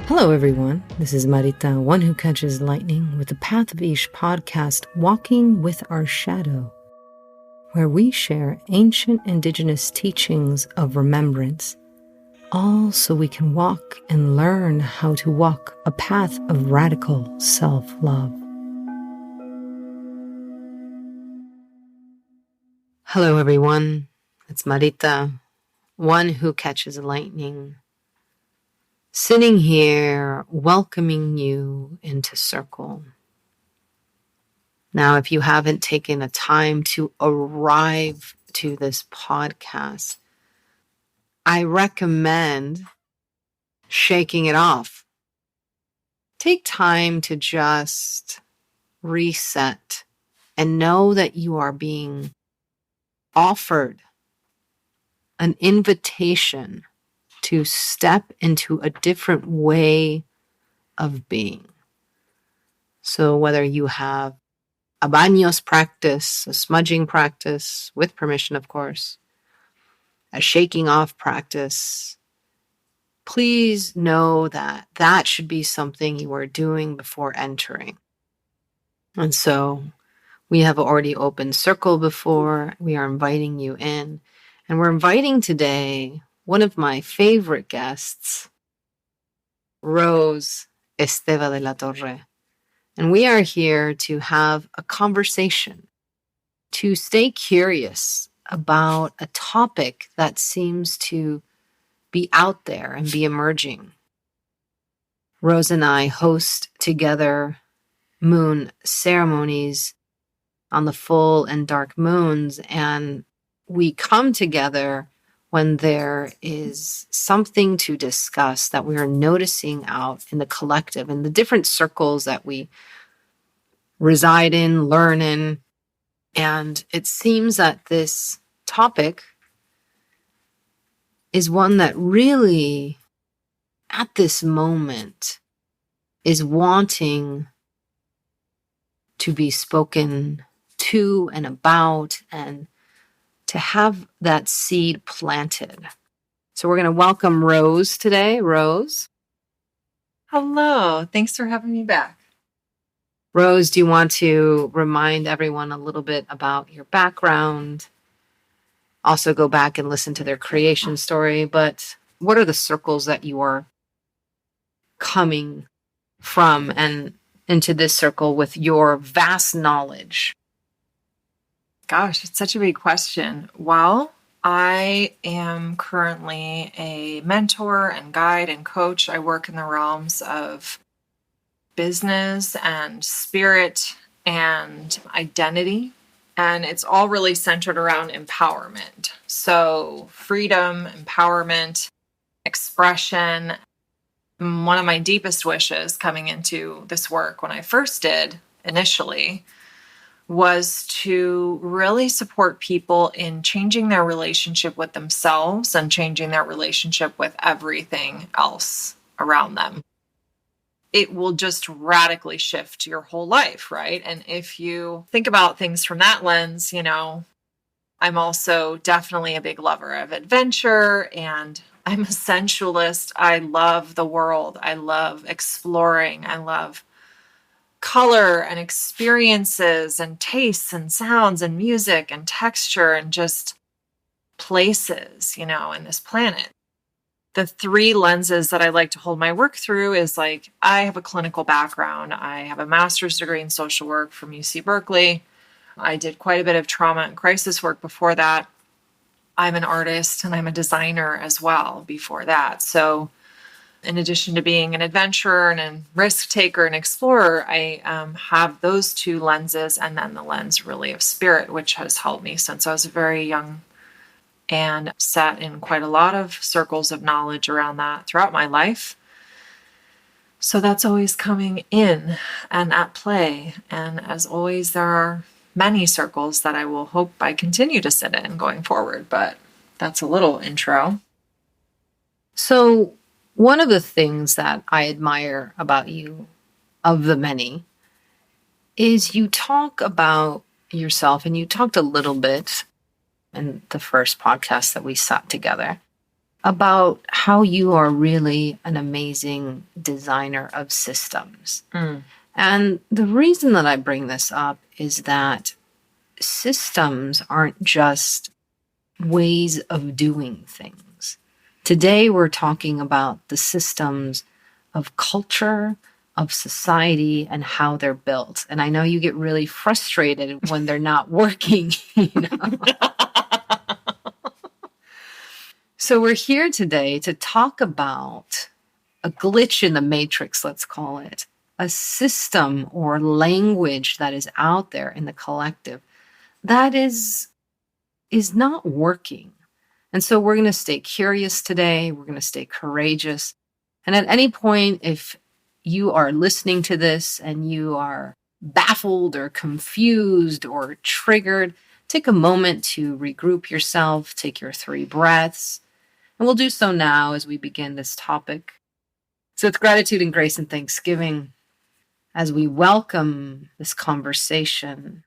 Hello, everyone. This is Marita, one who catches lightning, with the Path of Ish podcast, Walking with Our Shadow, where we share ancient indigenous teachings of remembrance, all so we can walk and learn how to walk a path of radical self-love. Hello, everyone. It's Marita, one who catches lightning, sitting here welcoming you into circle. Now, if you haven't taken a time to arrive to this podcast, I recommend shaking it off. Take time to just reset and know that you are being offered an invitation to step into a different way of being. So whether you have a baños practice, a smudging practice, with permission, of course, a shaking off practice, please know that that should be something you are doing before entering. And so we have already opened circle before. We are inviting you in. And we're inviting today one of my favorite guests, Rose Esteva de la Torre. And we are here to have a conversation, to stay curious about a topic that seems to be out there and be emerging. Rose and I host together moon ceremonies on the full and dark moons, and we come together when there is something to discuss that we are noticing out in the collective, in the different circles that we reside in, learn in. And it seems that this topic is one that really, at this moment, is wanting to be spoken to and about, and to have that seed planted. So we're going to welcome Rose today. Rose. Hello. Thanks for having me back. Rose, do you want to remind everyone a little bit about your background? Also go back and listen to their creation story, but what are the circles that you are coming from and into this circle with your vast knowledge? Gosh, it's such a big question. Well, I am currently a mentor and guide and coach. I work in the realms of business and spirit and identity. And it's all really centered around empowerment. So freedom, empowerment, expression. One of my deepest wishes coming into this work when I first did initially was to really support people in changing their relationship with themselves and changing their relationship with everything else around them. It will just radically shift your whole life, right? And if you think about things from that lens, I'm also definitely a big lover of adventure, and I'm a sensualist. I love the world. I love exploring. I love color and experiences and tastes and sounds and music and texture and just places, in this planet. The three lenses that I like to hold my work through is I have a clinical background. I have a master's degree in social work from UC Berkeley. I did quite a bit of trauma and crisis work before that. I'm an artist and I'm a designer as well before that. So in addition to being an adventurer and a risk taker and explorer, I have those two lenses, and then the lens really of spirit, which has helped me since I was very young and sat in quite a lot of circles of knowledge around that throughout my life. So that's always coming in and at play. And as always, there are many circles that I will hope I continue to sit in going forward, but that's a little intro. So one of the things that I admire about you, of the many, is you talk about yourself, and you talked a little bit in the first podcast that we sat together, about how you are really an amazing designer of systems. And the reason that I bring this up is that systems aren't just ways of doing things. Today, we're talking about the systems of culture, of society, and how they're built. And I know you get really frustrated when they're not working, you know. So we're here today to talk about a glitch in the matrix, let's call it, a system or language that is out there in the collective that is not working. And so we're going to stay curious today. We're going to stay courageous. And at any point, if you are listening to this and you are baffled or confused or triggered, take a moment to regroup yourself, take your 3 breaths. And we'll do so now as we begin this topic. So it's gratitude and grace and thanksgiving as we welcome this conversation.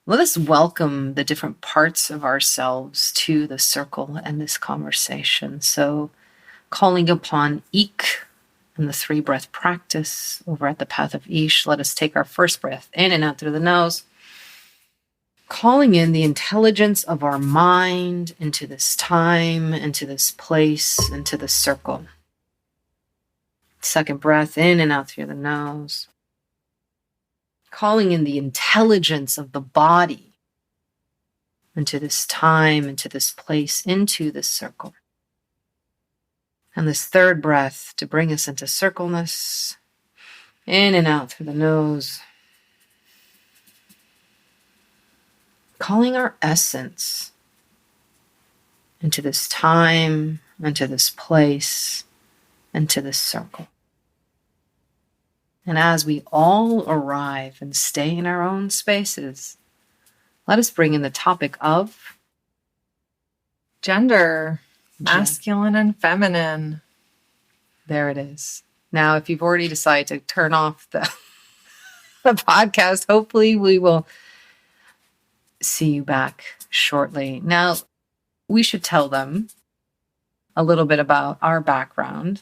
Let us welcome the different parts of ourselves to the circle and this conversation. So calling upon Ik and the 3 breath practice over at the Path of Ish, let us take our first breath in and out through the nose, calling in the intelligence of our mind into this time, into this place, into the circle. Second breath in and out through the nose, calling in the intelligence of the body into this time, into this place, into this circle. And this third breath to bring us into circleness, in and out through the nose, calling our essence into this time, into this place, into this circle. And as we all arrive and stay in our own spaces, let us bring in the topic of gender, masculine and feminine. There it is. Now, if you've already decided to turn off the podcast, hopefully we will see you back shortly. Now, we should tell them a little bit about our background.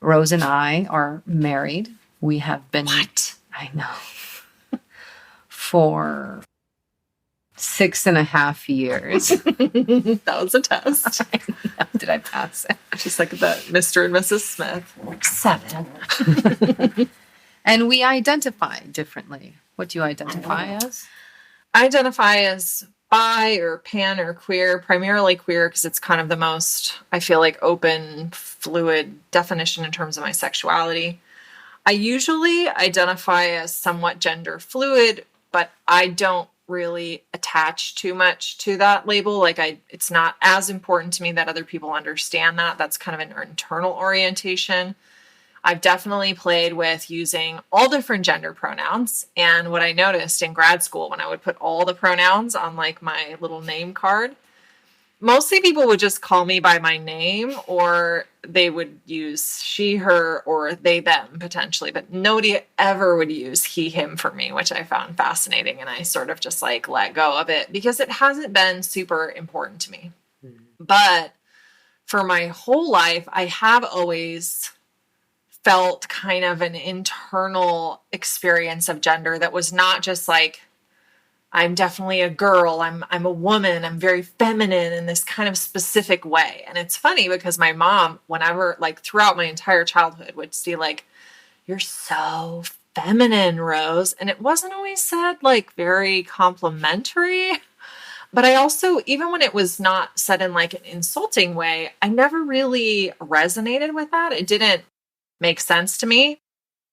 Rose and I are married. We have been... What? I know. For 6.5 years. That was a test. Did I pass it? Just like the Mr. and Mrs. Smith. 7. And we identify differently. What do you identify as? I identify as bi or pan or queer, primarily queer because it's kind of the most, I feel like, open, fluid definition in terms of my sexuality. I usually identify as somewhat gender fluid, but I don't really attach too much to that label. It's not as important to me that other people understand that. That's kind of an internal orientation. I've definitely played with using all different gender pronouns. And what I noticed in grad school, when I would put all the pronouns on my little name card, mostly people would just call me by my name, or they would use she, her, or they, them potentially. But nobody ever would use he, him for me, which I found fascinating. And I sort of just let go of it because it hasn't been super important to me. Mm-hmm. But for my whole life, I have always felt kind of an internal experience of gender that was not just I'm definitely a girl, I'm a woman, I'm very feminine in this kind of specific way. And it's funny because my mom, whenever, throughout my entire childhood, would see you're so feminine, Rose. And it wasn't always said very complimentary. But I also, even when it was not said in an insulting way, I never really resonated with that. It didn't make sense to me.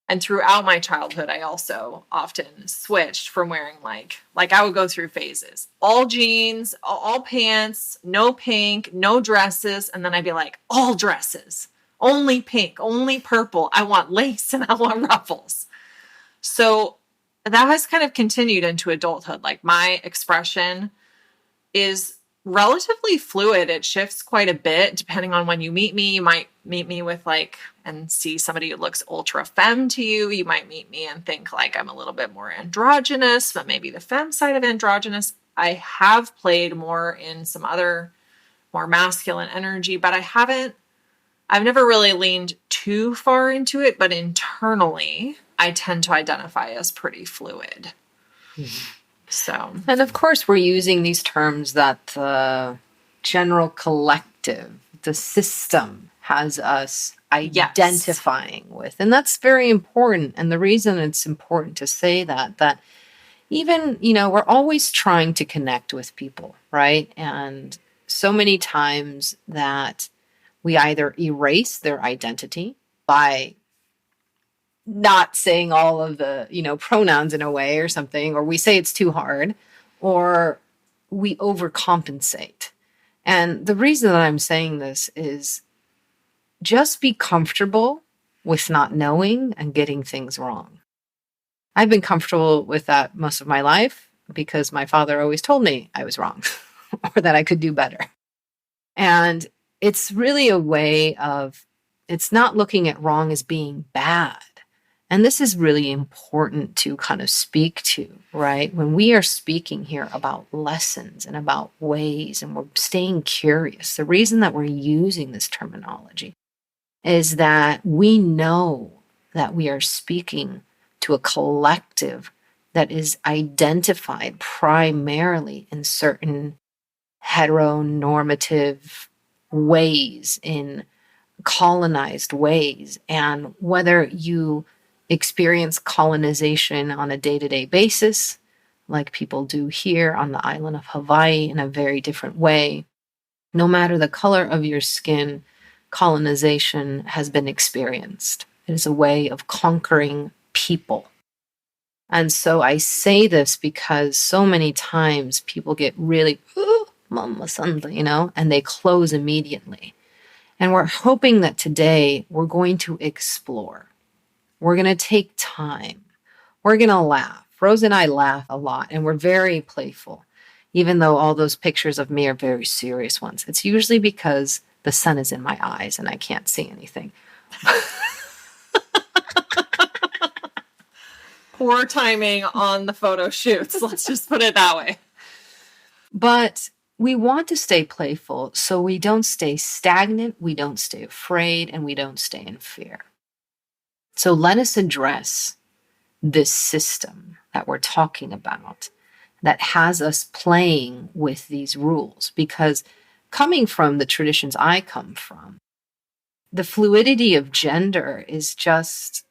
And throughout my childhood, I also often switched from wearing I would go through phases, all jeans, all pants, no pink, no dresses. And then I'd be all dresses, only pink, only purple. I want lace and I want ruffles. So that has kind of continued into adulthood. My expression is relatively fluid. It shifts quite a bit depending on when you meet me. You might meet me with and see somebody who looks ultra femme to you. You might meet me and think I'm a little bit more androgynous, but maybe the femme side of androgynous. I have played more in some other more masculine energy, but I've never really leaned too far into it, but internally, I tend to identify as pretty fluid. Mm-hmm. So, and of course, we're using these terms that the general collective, the system, has us identifying with. And that's very important. And the reason it's important to say that even, we're always trying to connect with people, right? And so many times that we either erase their identity by not saying all of the, pronouns in a way or something, or we say it's too hard, or we overcompensate. And the reason that I'm saying this is just be comfortable with not knowing and getting things wrong. I've been comfortable with that most of my life because my father always told me I was wrong or that I could do better. And it's really a way of, it's not looking at wrong as being bad. And this is really important to kind of speak to, right? When we are speaking here about lessons and about ways and we're staying curious, the reason that we're using this terminology is that we know that we are speaking to a collective that is identified primarily in certain heteronormative ways, in colonized ways. And whether you experience colonization on a day-to-day basis, like people do here on the island of Hawaii in a very different way, no matter the color of your skin, colonization has been experienced. It is a way of conquering people. And so I say this because so many times people get really, mama something, and they close immediately. And we're hoping that today we're going to explore. We're going to take time. We're going to laugh. Rose and I laugh a lot, and we're very playful, even though all those pictures of me are very serious ones. It's usually because the sun is in my eyes and I can't see anything. Poor timing on the photo shoots. Let's just put it that way. But we want to stay playful so we don't stay stagnant, we don't stay afraid, and we don't stay in fear. So let us address this system that we're talking about that has us playing with these rules. Because coming from the traditions I come from, the fluidity of gender is just,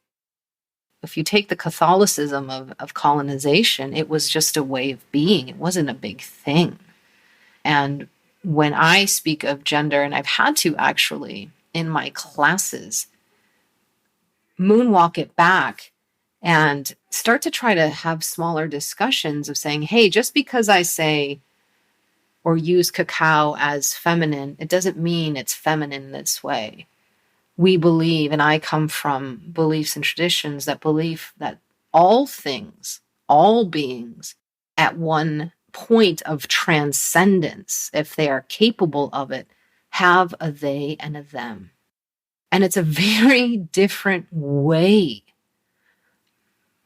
if you take the Catholicism of colonization, it was just a way of being. It wasn't a big thing. And when I speak of gender, and I've had to actually in my classes moonwalk it back and start to try to have smaller discussions of saying, hey, just because I say or use cacao as feminine, it doesn't mean it's feminine this way. We believe, and I come from beliefs and traditions that believe that all things, all beings at one point of transcendence, if they are capable of it, have a they and a them. And it's a very different way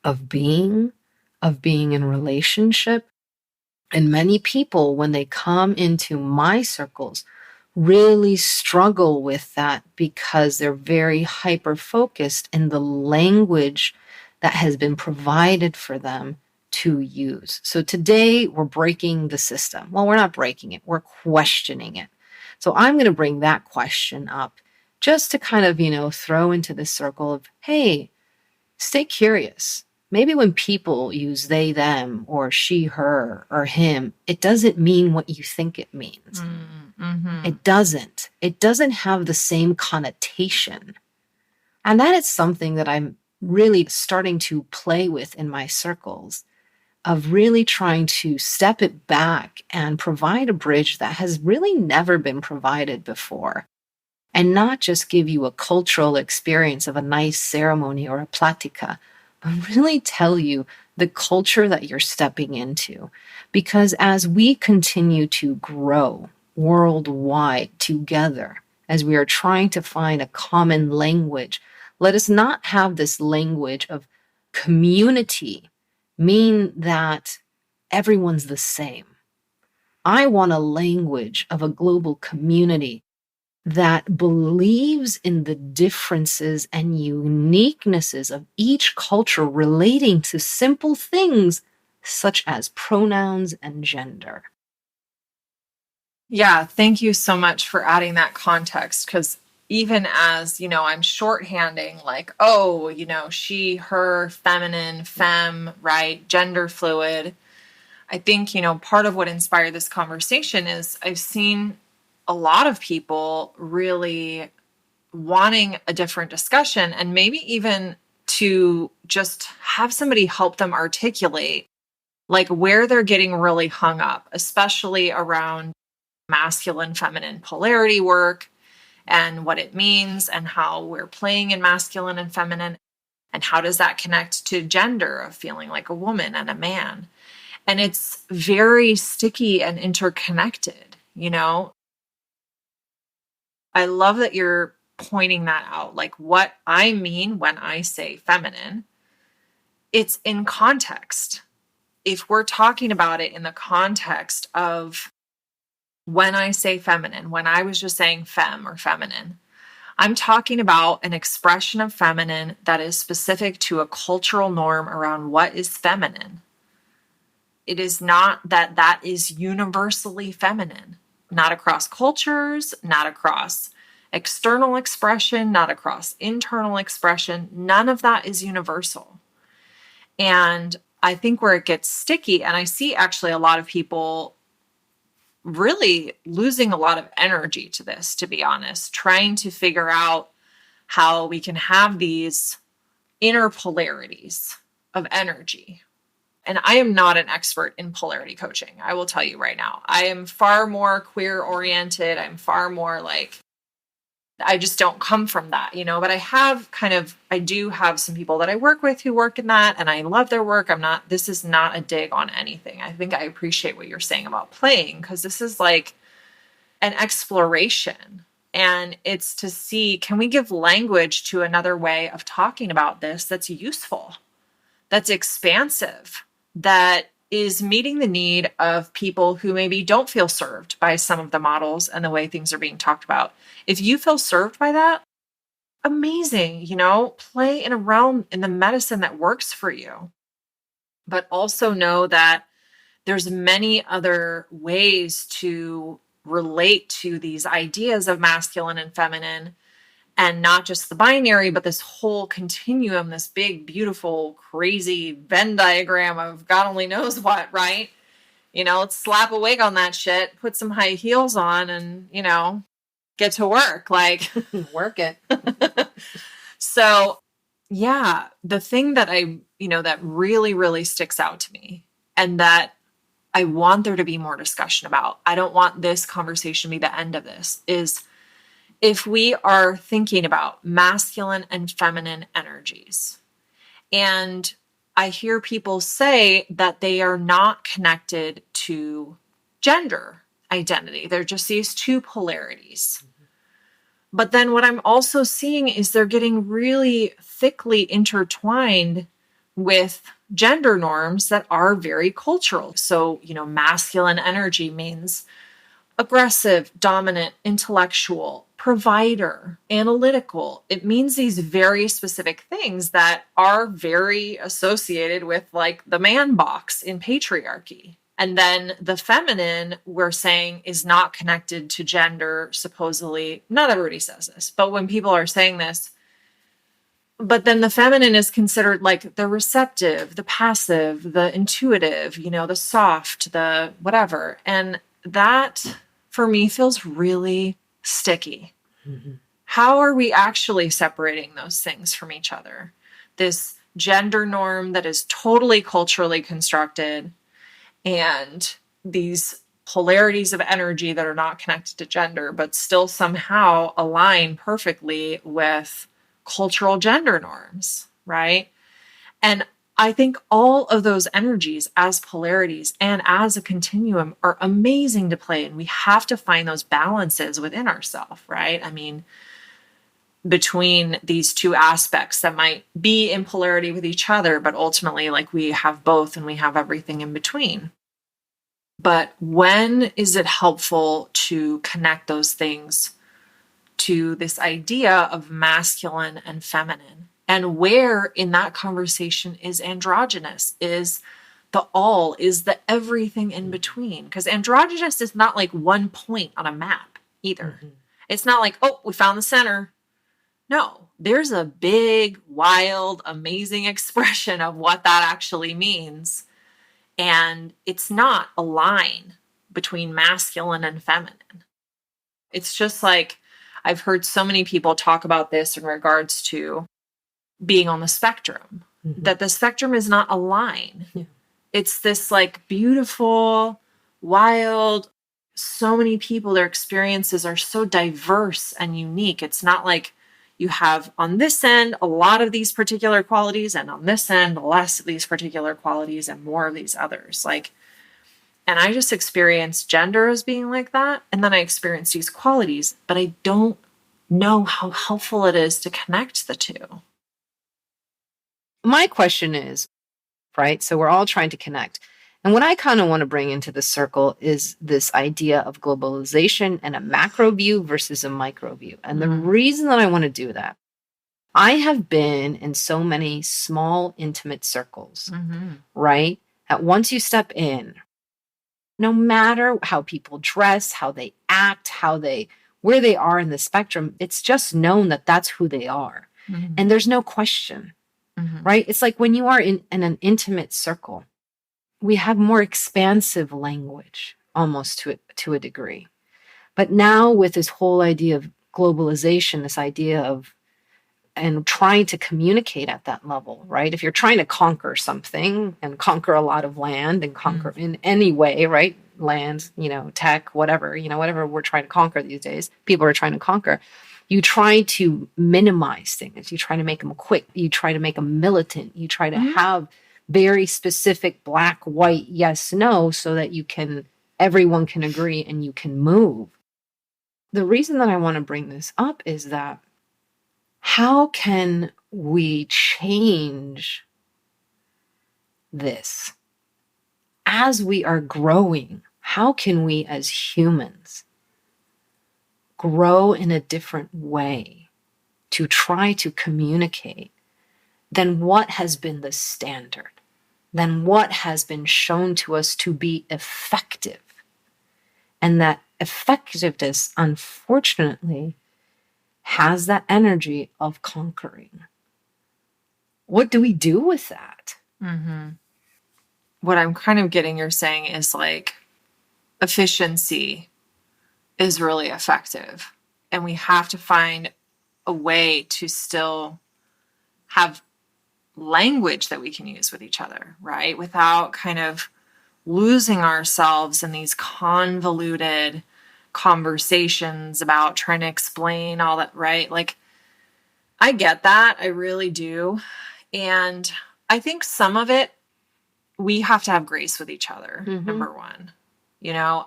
of being in relationship. And many people, when they come into my circles, really struggle with that because they're very hyper-focused in the language that has been provided for them to use. So today we're breaking the system. Well, we're not breaking it, we're questioning it. So I'm going to bring that question up just to kind of, throw into the circle of, hey, stay curious. Maybe when people use they, them, or she, her, or him, it doesn't mean what you think it means. Mm-hmm. It doesn't. It doesn't have the same connotation. And that is something that I'm really starting to play with in my circles, of really trying to step it back and provide a bridge that has really never been provided before. And not just give you a cultural experience of a nice ceremony or a platica, but really tell you the culture that you're stepping into. Because as we continue to grow worldwide together, as we are trying to find a common language, let us not have this language of community mean that everyone's the same. I want a language of a global community that believes in the differences and uniquenesses of each culture relating to simple things such as pronouns and gender. Yeah, thank you so much for adding that context, because even as, I'm shorthanding like, oh, she, her, feminine, femme, right, gender fluid. I think, part of what inspired this conversation is I've seen a lot of people really wanting a different discussion, and maybe even to just have somebody help them articulate like where they're getting really hung up, especially around masculine feminine polarity work and what it means and how we're playing in masculine and feminine, and how does that connect to gender of feeling like a woman and a man. And it's very sticky and interconnected. I love that you're pointing that out. Like, what I mean when I say feminine, it's in context. If we're talking about it in the context of when I say feminine, when I was just saying femme or feminine, I'm talking about an expression of feminine that is specific to a cultural norm around what is feminine. It is not that that is universally feminine, not across cultures, not across external expression, not across internal expression. None of that is universal. And I think where it gets sticky, and I see actually a lot of people really losing a lot of energy to this, to be honest, trying to figure out how we can have these inner polarities of energy. And I am not an expert in polarity coaching. I will tell you right now, I am far more queer oriented. I'm far more like, I just don't come from that, but I do have some people that I work with who work in that, and I love their work. This is not a dig on anything. I think I appreciate what you're saying about playing, because this is like an exploration, and it's to see, can we give language to another way of talking about this that's useful, that's expansive, that is meeting the need of people who maybe don't feel served by some of the models and the way things are being talked about. If you feel served by that, amazing, play in a realm in the medicine that works for you. But also know that there's many other ways to relate to these ideas of masculine and feminine, and not just the binary, but this whole continuum, this big, beautiful, crazy Venn diagram of God only knows what, right? Let's slap a wig on that shit, put some high heels on, and, get to work. Like, work it. So, yeah, the thing that that really, really sticks out to me, and that I want there to be more discussion about, I don't want this conversation to be the end of this, is if we are thinking about masculine and feminine energies, and I hear people say that they are not connected to gender identity. They're just these two polarities. But then what I'm also seeing is they're getting really thickly intertwined with gender norms that are very cultural. So, masculine energy means aggressive, dominant, intellectual, provider, analytical. It means these very specific things that are very associated with like the man box in patriarchy. And then the feminine, we're saying, is not connected to gender, supposedly. Not everybody says this, but when people are saying this, but then the feminine is considered like the receptive, the passive, the intuitive, the soft, the whatever. And that, for me, feels really sticky. Mm-hmm. How are we actually separating those things from each other? This gender norm that is totally culturally constructed, and these polarities of energy that are not connected to gender, but still somehow align perfectly with cultural gender norms, right? And I think all of those energies as polarities and as a continuum are amazing to play. And we have to find those balances within ourselves, right? I mean, between these two aspects that might be in polarity with each other, but ultimately like we have both and we have everything in between. But when is it helpful to connect those things to this idea of masculine and feminine? And where in that conversation is androgynous, is the all, is the everything in between? Because androgynous is not like one point on a map either. Mm-hmm. It's not like, oh, we found the center. No, there's a big, wild, amazing expression of what that actually means. And it's not a line between masculine and feminine. It's just like, I've heard so many people talk about this in regards to being on the spectrum, that the spectrum is not a line. Yeah. It's this like beautiful, wild, so many people, their experiences are so diverse and unique. It's not like you have on this end a lot of these particular qualities and on this end less of these particular qualities and more of these others. Like, and I just experienced gender as being like that. And then I experienced these qualities, but I don't know how helpful it is to connect the two. My question is, right? So we're all trying to connect. And what I kind of want to bring into the circle is this idea of globalization and a macro view versus a micro view. And the reason that I want to do that, I have been in so many small, intimate circles, right? That once you step in, no matter how people dress, how they act, where they are in the spectrum, it's just known that that's who they are. And there's no question, right? It's like when you are in an intimate circle, we have more expansive language almost to a degree. But now with this whole idea of globalization, this idea of and trying to communicate at that level, right? If you're trying to conquer something and conquer a lot of land and conquer in any way, right? Land, tech, whatever we're trying to conquer these days, people are trying to conquer. You try to minimize things. You try to make them quick. You try to make them militant. You try to have very specific black, white, yes, no, so that everyone can agree and you can move. The reason that I want to bring this up is that how can we change this as we are growing? How can we as humans grow in a different way to try to communicate than what has been the standard, than what has been shown to us to be effective? And that effectiveness, unfortunately, has that energy of conquering. What do we do with that? What I'm kind of getting you're saying is like efficiency is really effective. And we have to find a way to still have language that we can use with each other, right? Without kind of losing ourselves in these convoluted conversations about trying to explain all that, right? Like, I get that. I really do. And I think some of it, we have to have grace with each other, number one.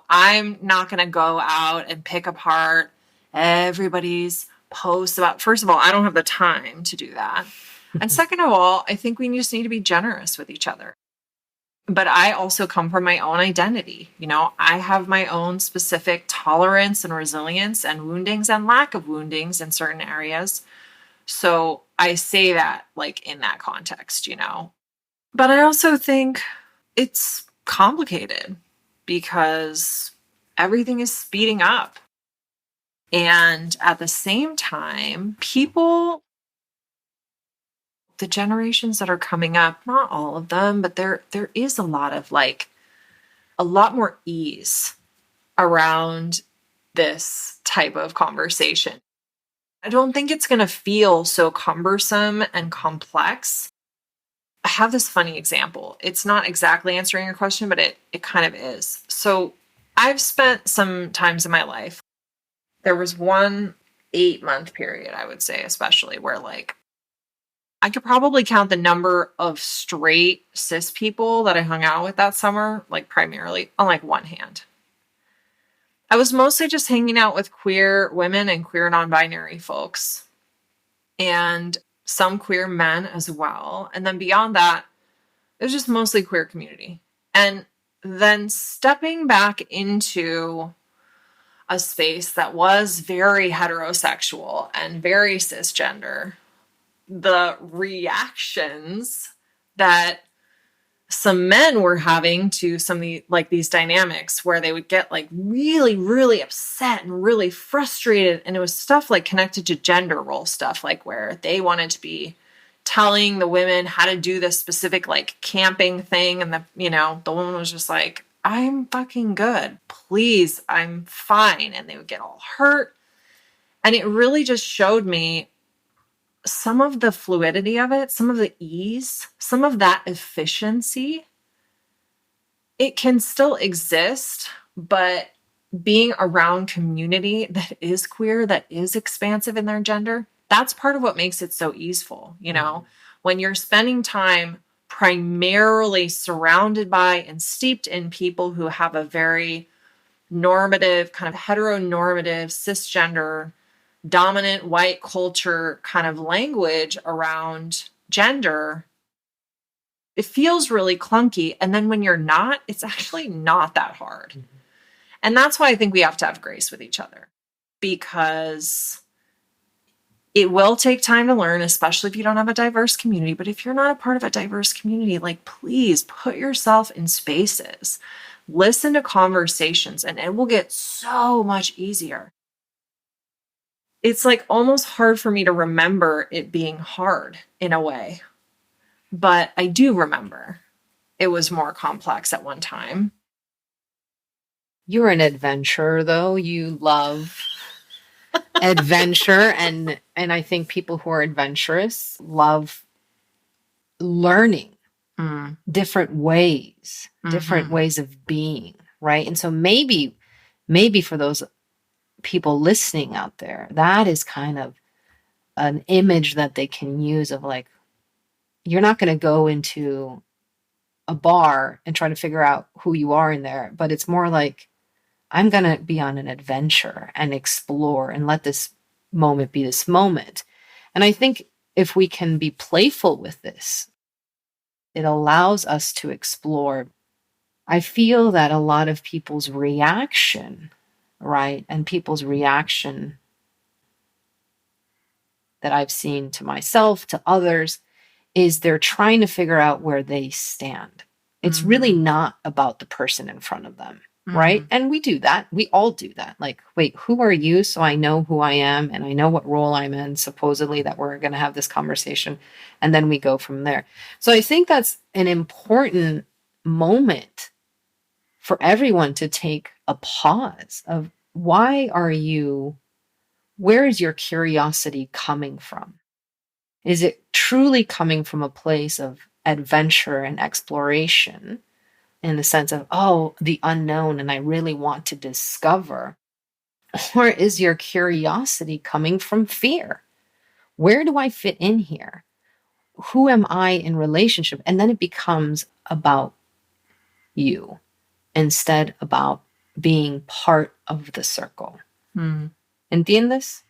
I'm not going to go out and pick apart everybody's posts about, first of all, I don't have the time to do that. And second of all, I think we just need to be generous with each other. But I also come from my own identity. I have my own specific tolerance and resilience and woundings and lack of woundings in certain areas. So I say that like in that context, But I also think it's complicated because everything is speeding up. And at the same time, the generations that are coming up, not all of them, but there is a lot more ease around this type of conversation. I don't think it's going to feel so cumbersome and complex. I have this funny example. It's not exactly answering your question, but it kind of is. So I've spent some times in my life. There was one 8-month period, I would say, especially where like I could probably count the number of straight cis people that I hung out with that summer, like primarily on like one hand. I was mostly just hanging out with queer women and queer non-binary folks and some queer men as well. And then beyond that, it was just mostly queer community. And then stepping back into a space that was very heterosexual and very cisgender, the reactions that some men were having to some of the, like, these dynamics where they would get like really, really upset and really frustrated. And it was stuff like connected to gender role stuff, like where they wanted to be telling the women how to do this specific like camping thing. And the woman was just like, I'm fucking good. Please, I'm fine. And they would get all hurt. And it really just showed me some of the fluidity of it, some of the ease, some of that efficiency. It can still exist, but being around community that is queer, that is expansive in their gender, that's part of what makes it so easeful. When you're spending time primarily surrounded by and steeped in people who have a very normative, kind of heteronormative, cisgender, dominant white culture kind of language around gender, it feels really clunky. And then when you're not, it's actually not that hard. Mm-hmm. And that's why I think we have to have grace with each other, because it will take time to learn, especially if you don't have a diverse community. But if you're not a part of a diverse community, like, please put yourself in spaces, listen to conversations, and it will get so much easier. It's like almost hard for me to remember it being hard in a way, but I do remember it was more complex at one time. You're an adventurer, though. You love adventure, and I think people who are adventurous love learning different ways, different ways of being, right? And so maybe for those people listening out there, that is kind of an image that they can use of like, you're not going to go into a bar and try to figure out who you are in there, but it's more like, I'm going to be on an adventure and explore and let this moment be this moment. And I think if we can be playful with this, it allows us to explore. I feel that a lot of people's reaction, right, and people's reaction that I've seen to myself, to others, is they're trying to figure out where they stand. It's really not about the person in front of them, right? And we do that. We all do that. Like, wait, who are you? So I know who I am and I know what role I'm in, supposedly, that we're going to have this conversation. And then we go from there. So I think that's an important moment for everyone to take a pause of, where is your curiosity coming from? Is it truly coming from a place of adventure and exploration, in the sense of, oh, the unknown, and I really want to discover? Or is your curiosity coming from fear? Where do I fit in here? Who am I in relationship? And then it becomes about you instead about being part of the circle. ¿Entiendes?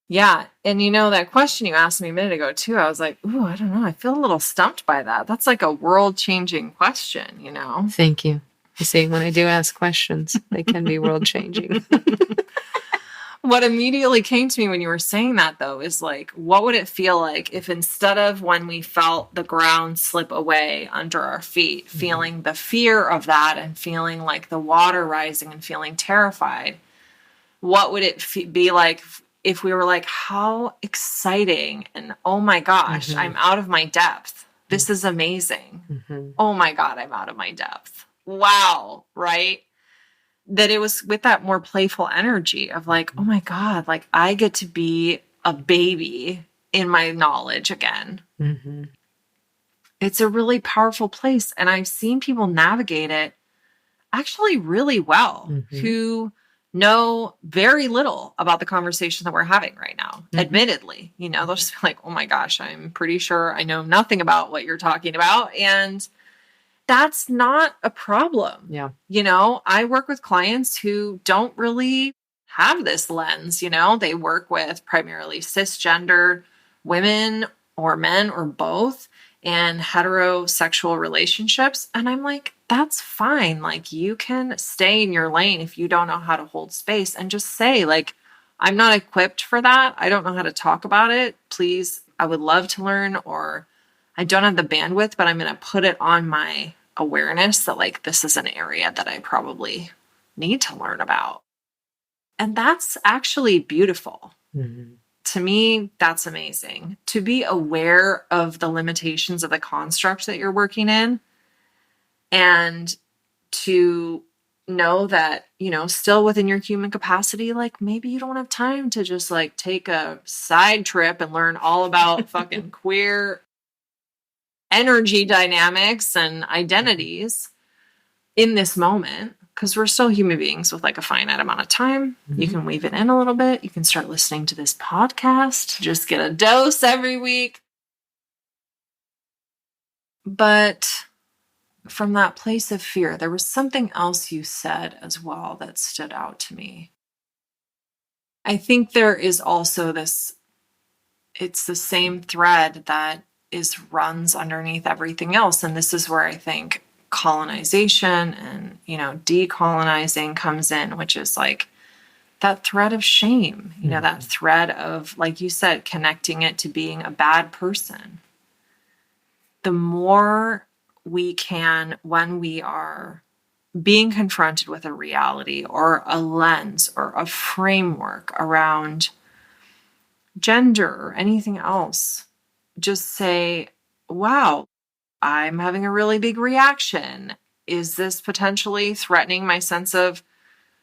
Yeah. And that question you asked me a minute ago too, I was like, ooh, I don't know. I feel a little stumped by that. That's like a world-changing question, Thank you. You see, when I do ask questions, they can be world-changing. What immediately came to me when you were saying that, though, is like, what would it feel like if instead of when we felt the ground slip away under our feet, feeling the fear of that and feeling like the water rising and feeling terrified, what would it be like if we were like, how exciting, and oh my gosh, I'm out of my depth. This is amazing. Oh my God, I'm out of my depth. Wow, right? That it was with that more playful energy of like, oh my God, like I get to be a baby in my knowledge again. It's a really powerful place. And I've seen people navigate it actually really well, who know very little about the conversation that we're having right now. Admittedly, they'll just be like, oh my gosh, I'm pretty sure I know nothing about what you're talking about. And that's not a problem. Yeah. I work with clients who don't really have this lens. They work with primarily cisgender women or men or both in heterosexual relationships. And I'm like, that's fine. Like, you can stay in your lane if you don't know how to hold space, and just say, like, I'm not equipped for that. I don't know how to talk about it. Please, I would love to learn, or I don't have the bandwidth, but I'm going to put it on my awareness that, like, this is an area that I probably need to learn about. And that's actually beautiful. Mm-hmm. To me, that's amazing. To be aware of the limitations of the construct that you're working in, and to know that, still within your human capacity, like, maybe you don't have time to just like take a side trip and learn all about fucking queer energy dynamics and identities in this moment, because we're still human beings with like a finite amount of time. Mm-hmm. You can weave it in a little bit. You can start listening to this podcast, just get a dose every week. But from that place of fear, there was something else you said as well that stood out to me. I think there is also this, it's the same thread that runs underneath everything else. And this is where I think colonization and, decolonizing comes in, which is like that thread of shame, that thread of, like you said, connecting it to being a bad person. The more we can, when we are being confronted with a reality or a lens or a framework around gender or anything else, just say, wow, I'm having a really big reaction. Is this potentially threatening my sense of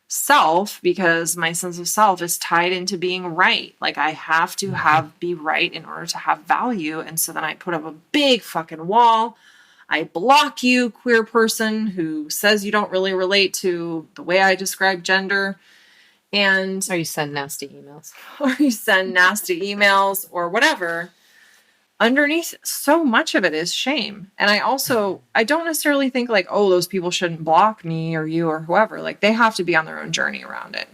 self? Because my sense of self is tied into being right. Like, I have to be right in order to have value. And so then I put up a big fucking wall. I block you, queer person who says you don't really relate to the way I describe gender. And Or you send nasty emails. Or whatever. Underneath so much of it is shame. And I don't necessarily think like, oh, those people shouldn't block me or you or whoever. Like, they have to be on their own journey around it,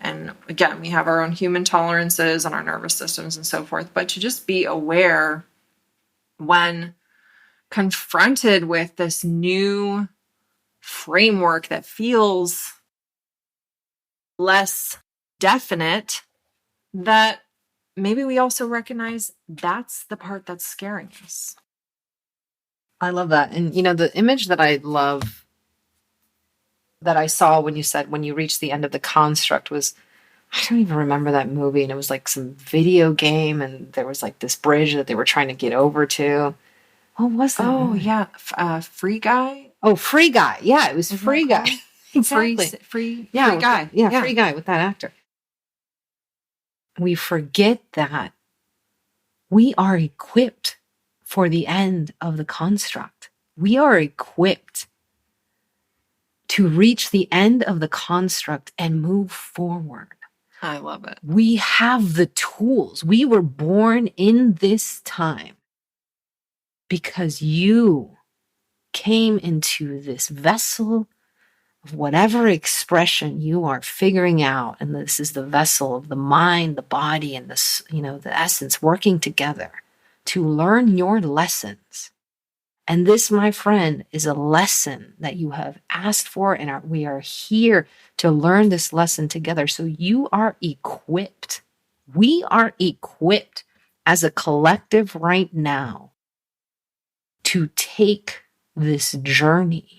And again, we have our own human tolerances and our nervous systems and so forth. But to just be aware when confronted with this new framework that feels less definite, that maybe we also recognize that's the part that's scaring us. I love that. And, the image that I love that I saw when you said when you reach the end of the construct was, I don't even remember that movie. And it was like some video game, and there was like this bridge that they were trying to get over to. What was that? Oh, yeah. Free Guy? Oh, Free Guy. Yeah, it was Free Guy. Exactly. Free Guy. Free Guy with that actor. We forget that we are equipped for the end of the construct. We are equipped to reach the end of the construct and move forward. I love it. We have the tools. We were born in this time because you came into this vessel of whatever expression you are figuring out. And this is the vessel of the mind, the body, and the essence working together to learn your lessons. And this, my friend, is a lesson that you have asked for, and we are here to learn this lesson together. So you are equipped. We are equipped as a collective right now to take this journey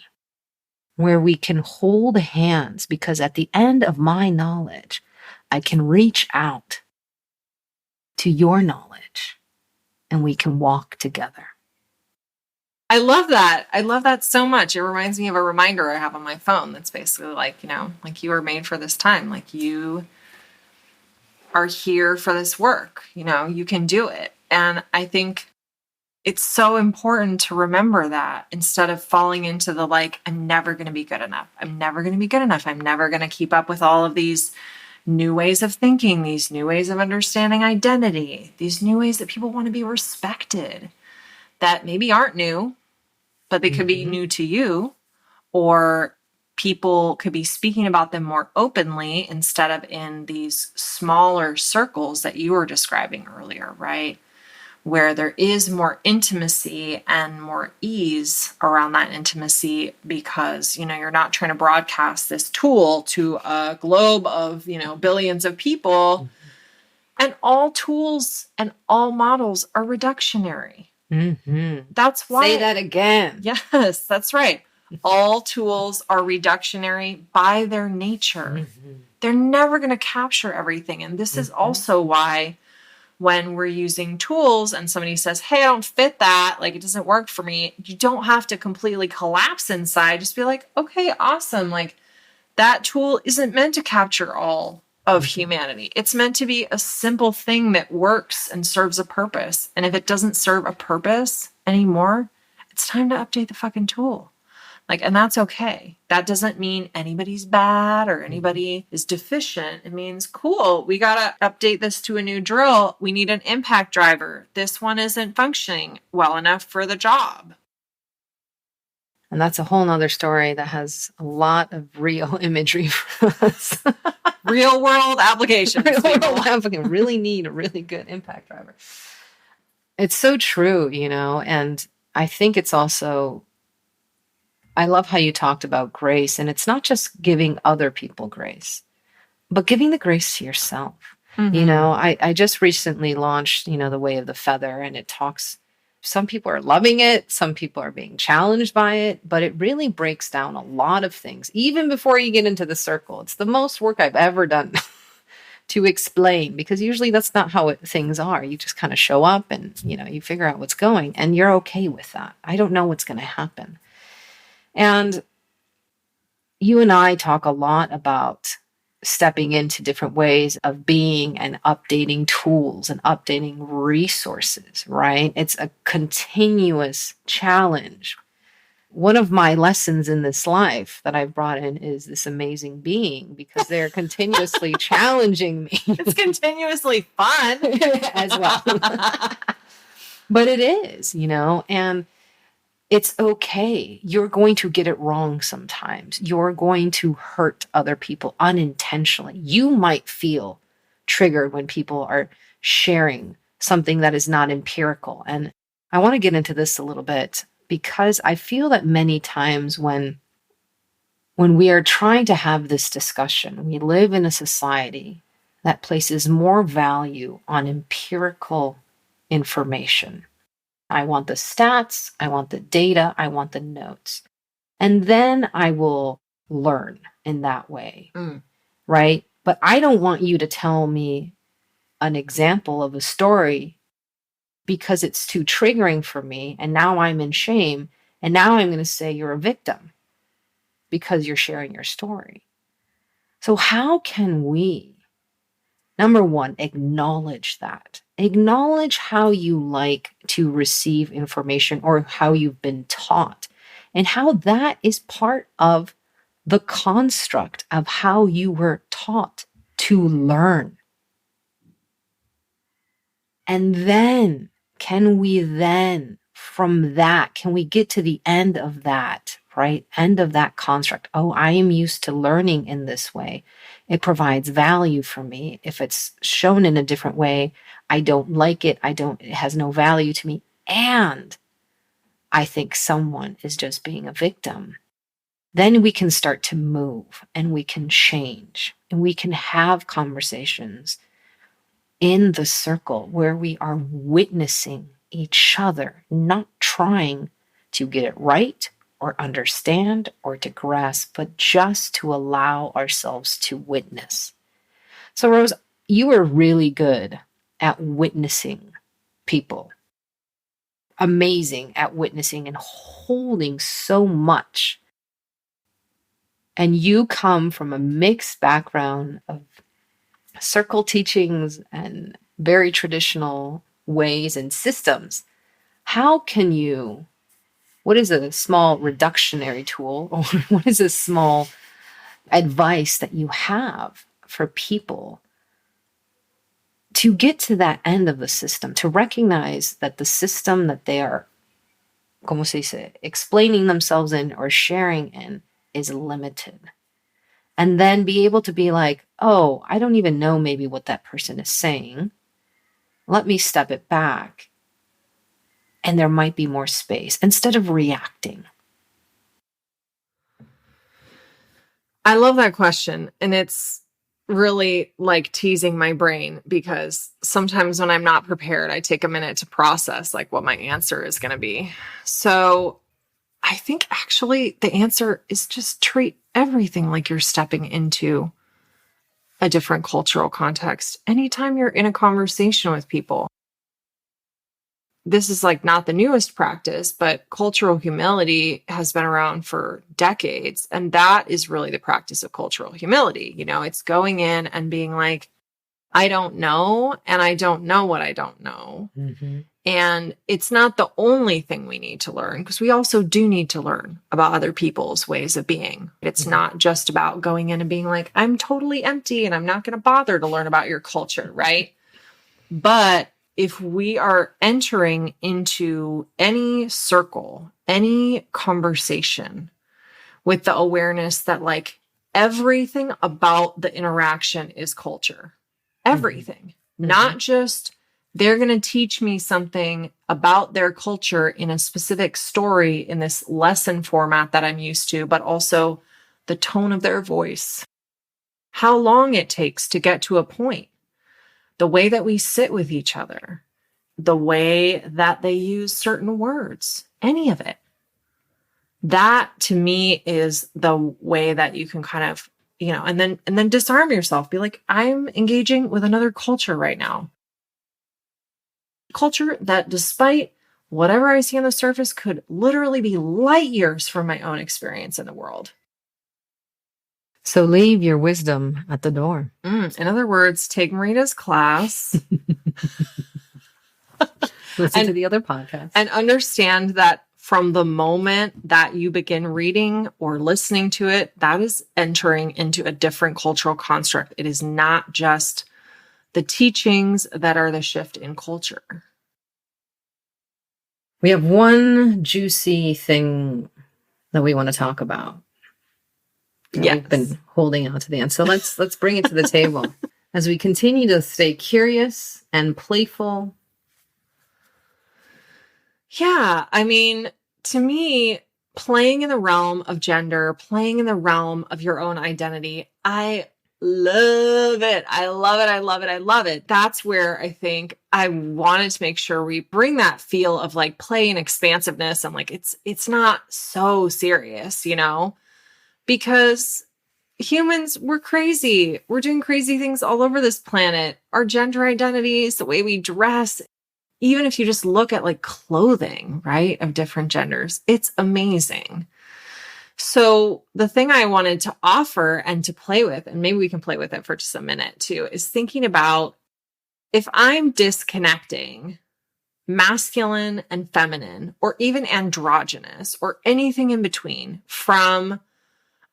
where we can hold hands, because at the end of my knowledge, I can reach out to your knowledge and we can walk together. I love that. I love that so much. It reminds me of a reminder I have on my phone that's basically like, like, you are made for this time. Like, you are here for this work. You can do it. And I think it's so important to remember that, instead of falling into the like, I'm never going to be good enough. I'm never going to be good enough. I'm never going to keep up with all of these new ways of thinking, these new ways of understanding identity, these new ways that people want to be respected, that maybe aren't new, but they could be new to you, or people could be speaking about them more openly instead of in these smaller circles that you were describing earlier, right? where there is more intimacy and more ease around that intimacy because, you're not trying to broadcast this tool to a globe of, billions of people. And all tools and all models are reductionary. That's why. Say that again. Yes, that's right. All tools are reductionary by their nature. They're never going to capture everything. And this is also why when we're using tools and somebody says, hey, I don't fit that, like it doesn't work for me, you don't have to completely collapse inside. Just be like, okay, awesome. Like that tool isn't meant to capture all of humanity. It's meant to be a simple thing that works and serves a purpose. And if it doesn't serve a purpose anymore, it's time to update the fucking tool. And that's okay. That doesn't mean anybody's bad or anybody is deficient. It means, cool, we got to update this to a new drill. We need an impact driver. This one isn't functioning well enough for the job. And that's a whole nother story that has a lot of real imagery for us. Real world applications. Really need a really good impact driver. It's so true, and I think it's also, I love how you talked about grace, and it's not just giving other people grace, but giving the grace to yourself. I just recently launched, The Way of the Feather, and it talks, some people are loving it, some people are being challenged by it, but it really breaks down a lot of things, even before you get into the circle. It's the most work I've ever done to explain, because usually that's not how things are. You just kind of show up and, you figure out what's going, and you're okay with that. I don't know what's going to happen. And you and I talk a lot about stepping into different ways of being and updating tools and updating resources, right? It's a continuous challenge. One of my lessons in this life that I've brought in is this amazing being, because they're continuously challenging me. It's continuously fun as well. But it is, and it's okay. You're going to get it wrong sometimes. You're going to hurt other people unintentionally. You might feel triggered when people are sharing something that is not empirical. And I want to get into this a little bit, because I feel that many times when we are trying to have this discussion, we live in a society that places more value on empirical information. I want the stats, I want the data, I want the notes. And then I will learn in that way, right? But I don't want you to tell me an example of a story because it's too triggering for me, and now I'm in shame, and now I'm going to say you're a victim because you're sharing your story. So how can we, number one, acknowledge that? Acknowledge how you like to receive information or how you've been taught, and how that is part of the construct of how you were taught to learn. And then, can we get to the end of that, right? End of that construct. Oh, I am used to learning in this way. It provides value for me. If it's shown in a different way, I don't like it. It has no value to me. And I think someone is just being a victim. Then we can start to move, and we can change, and we can have conversations in the circle where we are witnessing each other, not trying to get it right or understand or to grasp, but just to allow ourselves to witness. So, Rose, you are really good at witnessing people. Amazing at witnessing and holding so much. And you come from a mixed background of circle teachings and very traditional ways and systems. How can you, what is a small reductionary tool, or what is a small advice that you have for people to get to that end of the system, to recognize that the system that they are, como se dice, explaining themselves in or sharing in is limited? And then be able to be like, oh, I don't even know maybe what that person is saying. Let me step it back and there might be more space instead of reacting? I love that question. And it's really like teasing my brain, because sometimes when I'm not prepared, I take a minute to process like what my answer is going to be. So I think actually the answer is just treat everything like you're stepping into a different cultural context. Anytime you're in a conversation with people, this is like not the newest practice, but cultural humility has been around for decades. And that is really the practice of cultural humility. You know, it's going in and being like, I don't know, and I don't know what I don't know. Mm-hmm. And it's not the only thing we need to learn, because we also do need to learn about other people's ways of being. It's not just about going in and being like, I'm totally empty and I'm not going to bother to learn about your culture, right? But if we are entering into any circle, any conversation with the awareness that like everything about the interaction is culture, everything, not just they're going to teach me something about their culture in a specific story in this lesson format that I'm used to, but also the tone of their voice, how long it takes to get to a point, the way that we sit with each other, the way that they use certain words, any of it. That to me is the way that you can kind of, you know, and then disarm yourself. Be like, I'm engaging with another culture right now. Culture that, despite whatever I see on the surface, could literally be light years from my own experience in the world. So leave your wisdom at the door. In other words, take Marina's class. Listen to the other podcast. And understand that from the moment that you begin reading or listening to it, that is entering into a different cultural construct. It is not just the teachings that are the shift in culture. We have one juicy thing that we want to talk about. Yes. We've been holding on to the end. So let's bring it to the table. As we continue to stay curious and playful. Yeah, I mean, to me, playing in the realm of gender, playing in the realm of your own identity, I love it. I love it. I love it. I love it. That's where I think I wanted to make sure we bring that feel of like play and expansiveness. And like, it's not so serious, you know, because humans, we're crazy. We're doing crazy things all over this planet. Our gender identities, the way we dress, even if you just look at like clothing, right, of different genders, it's amazing. So the thing I wanted to offer and to play with, and maybe we can play with it for just a minute too, is thinking about if I'm disconnecting masculine and feminine, or even androgynous, or anything in between from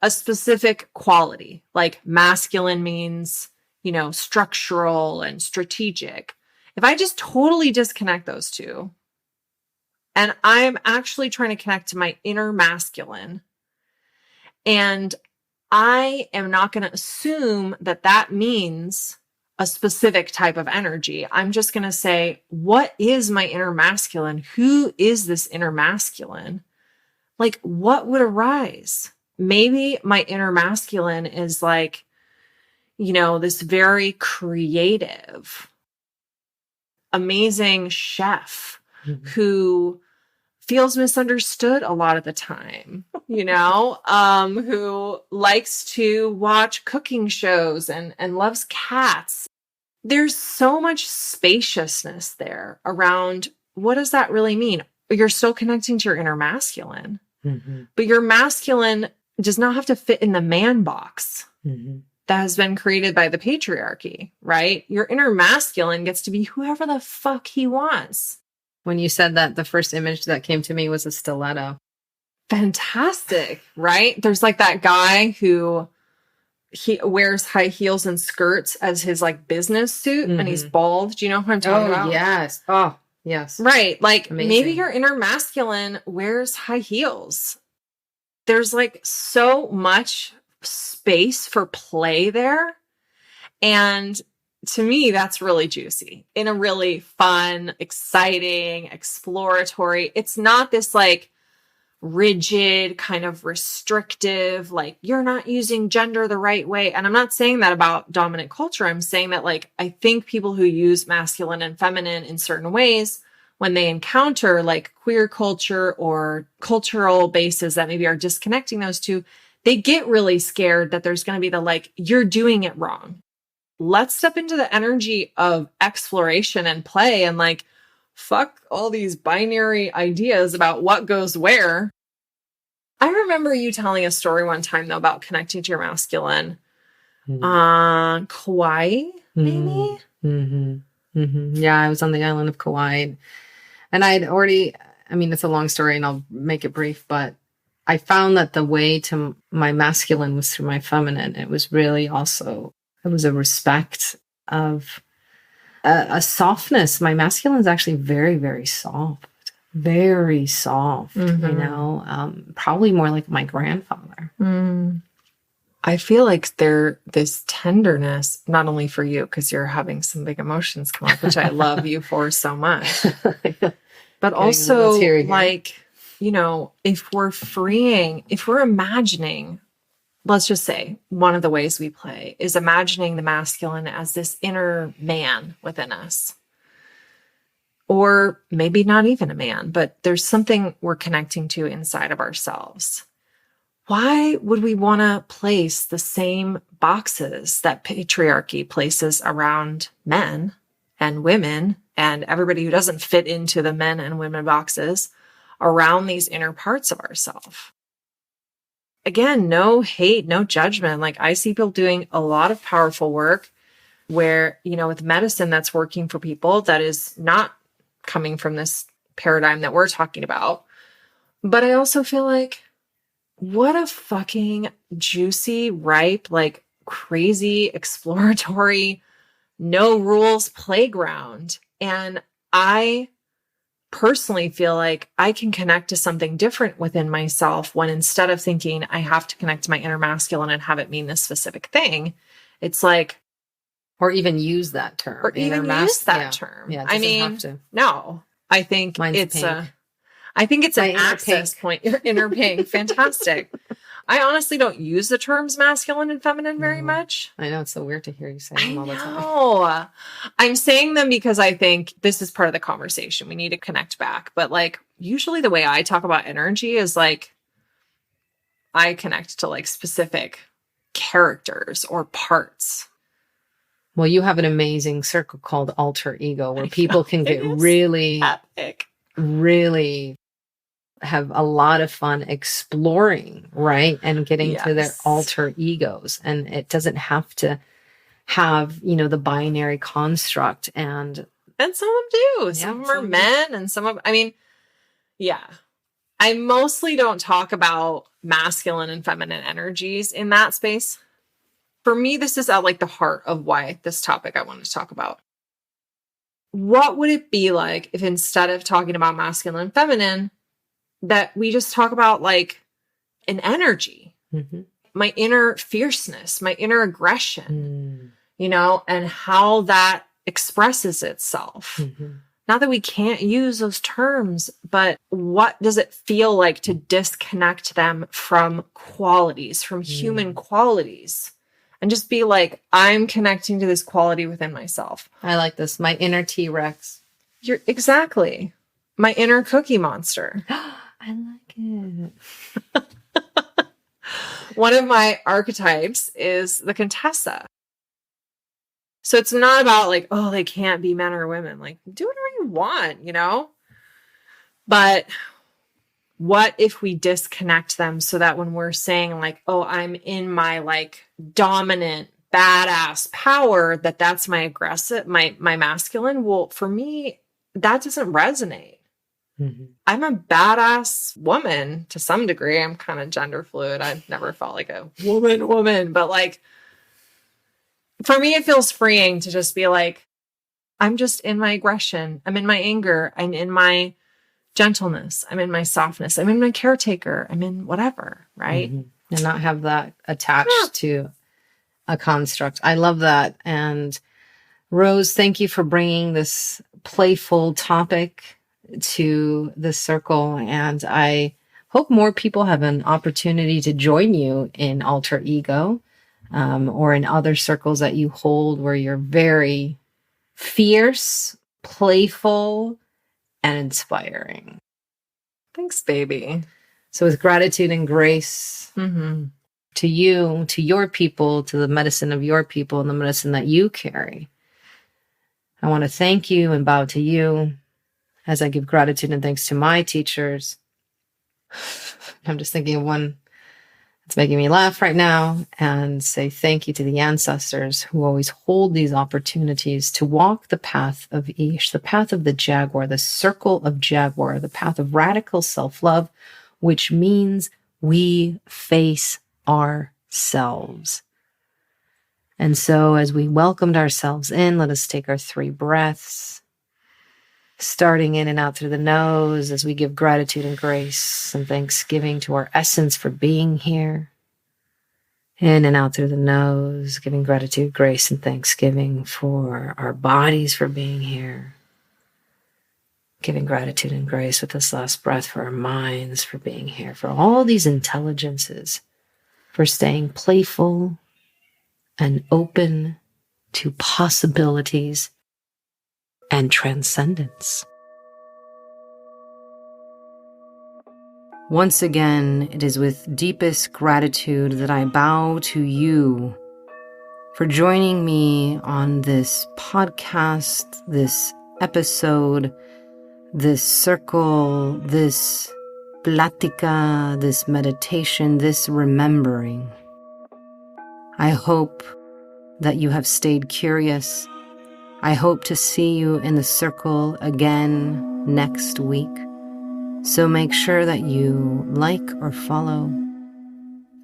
a specific quality, like masculine means, you know, structural and strategic. If I just totally disconnect those two, and I'm actually trying to connect to my inner masculine, and I am not going to assume that that means a specific type of energy. I'm just going to say, what is my inner masculine? Who is this inner masculine? Like, what would arise? Maybe my inner masculine is like, you know, this very creative, amazing chef who feels misunderstood a lot of the time, you know, who likes to watch cooking shows and loves cats. There's so much spaciousness there around what does that really mean? You're still connecting to your inner masculine, but your masculine does not have to fit in the man box that has been created by the patriarchy, right? Your inner masculine gets to be whoever the fuck he wants. When you said that, the first image that came to me was a stiletto. Fantastic, right? There's like that guy who he wears high heels and skirts as his like business suit, and he's bald. Do you know who I'm talking about? Yes. Oh, yes. Right. Like amazing. Maybe your inner masculine wears high heels. There's like so much space for play there. And to me, that's really juicy in a really fun, exciting, exploratory. It's not this like rigid, kind of restrictive, like you're not using gender the right way. And I'm not saying that about dominant culture. I'm saying that like, I think people who use masculine and feminine in certain ways, when they encounter like queer culture or cultural bases that maybe are disconnecting those two, they get really scared that there's going to be the like, you're doing it wrong. Let's step into the energy of exploration and play and like, fuck all these binary ideas about what goes where. I remember you telling a story one time though about connecting to your masculine. Kauai, maybe? Yeah, I was on the island of Kauai. And I'd already, I mean, it's a long story and I'll make it brief, but I found that the way to my masculine was through my feminine. It was really also, it was a respect of a softness. My masculine is actually very, very soft, you know, probably more like my grandfather. I feel like this tenderness, not only for you, because you're having some big emotions come up, which I love you for so much, but also like, you know, if we're imagining, let's just say one of the ways we play is imagining the masculine as this inner man within us. Or maybe not even a man, but there's something we're connecting to inside of ourselves. Why would we want to place the same boxes that patriarchy places around men and women and everybody who doesn't fit into the men and women boxes around these inner parts of ourselves? Again, no hate, no judgment. Like I see people doing a lot of powerful work where, you know, with medicine that's working for people that is not coming from this paradigm that we're talking about. But I also feel like, what a fucking juicy, ripe, like crazy, exploratory, no rules playground. And I personally feel like I can connect to something different within myself when instead of thinking I have to connect to my inner masculine and have it mean this specific thing, it's like, or even use that term. Or even use that term. Yeah, I mean, have to. No, I think it's an access point. Your inner pink. Fantastic. I honestly don't use the terms masculine and feminine very much. I know it's so weird to hear you say them all the time. No, I'm saying them because I think this is part of the conversation. We need to connect back. But like, usually the way I talk about energy is like, I connect to like specific characters or parts. Well, you have an amazing circle called alter ego where people can get really epic, really have a lot of fun exploring, right? And getting to their alter egos. And it doesn't have to have, you know, the binary construct. And some of them do. Some of them are men and some of, I mean, yeah. I mostly don't talk about masculine and feminine energies in that space. For me, this is at like the heart of why this topic I wanted to talk about. What would it be like if instead of talking about masculine and feminine, that we just talk about like an energy, my inner fierceness, my inner aggression, you know, and how that expresses itself. Not that we can't use those terms, but what does it feel like to disconnect them from qualities, from human qualities? And just be like, I'm connecting to this quality within myself. I like this. My inner T-Rex. You're exactly my inner cookie monster. I like it. One of my archetypes is the Contessa. So it's not about like, oh, they can't be men or women. Like, do whatever you want, you know? But what if we disconnect them so that when we're saying like, oh, I'm in my like dominant, badass power, that's my aggressive, my masculine? Well, for me, that doesn't resonate. I'm a badass woman to some degree. I'm kind of gender fluid. I've never felt like a woman, but like, for me, it feels freeing to just be like, I'm just in my aggression. I'm in my anger. I'm in my gentleness. I'm in my softness. I'm in my caretaker. I'm in whatever, right? And not have that attached to a construct. I love that. And Rose, thank you for bringing this playful topic to the circle. And I hope more people have an opportunity to join you in alter ego, or in other circles that you hold where you're very fierce, playful, and inspiring. Thanks, baby. So with gratitude and grace to you, to your people, to the medicine of your people and the medicine that you carry, I want to thank you and bow to you as I give gratitude and thanks to my teachers. I'm just thinking of one that's making me laugh right now, and say thank you to the ancestors who always hold these opportunities to walk the path of Ish, the path of the Jaguar, the circle of Jaguar, the path of radical self-love, which means we face ourselves. And so as we welcomed ourselves in, let us take our 3 breaths, starting in and out through the nose as we give gratitude and grace and thanksgiving to our essence for being here. In and out through the nose, giving gratitude, grace, and thanksgiving for our bodies for being here. Giving gratitude and grace with this last breath for our minds for being here, for all these intelligences, for staying playful and open to possibilities and transcendence. Once again, it is with deepest gratitude that I bow to you for joining me on this podcast, this episode, this circle, this plática, this meditation, this remembering. I hope that you have stayed curious. I hope to see you in the circle again next week. So make sure that you like or follow.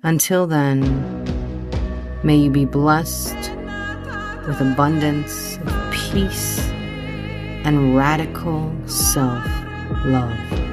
Until then, may you be blessed with abundance of peace and radical self-love.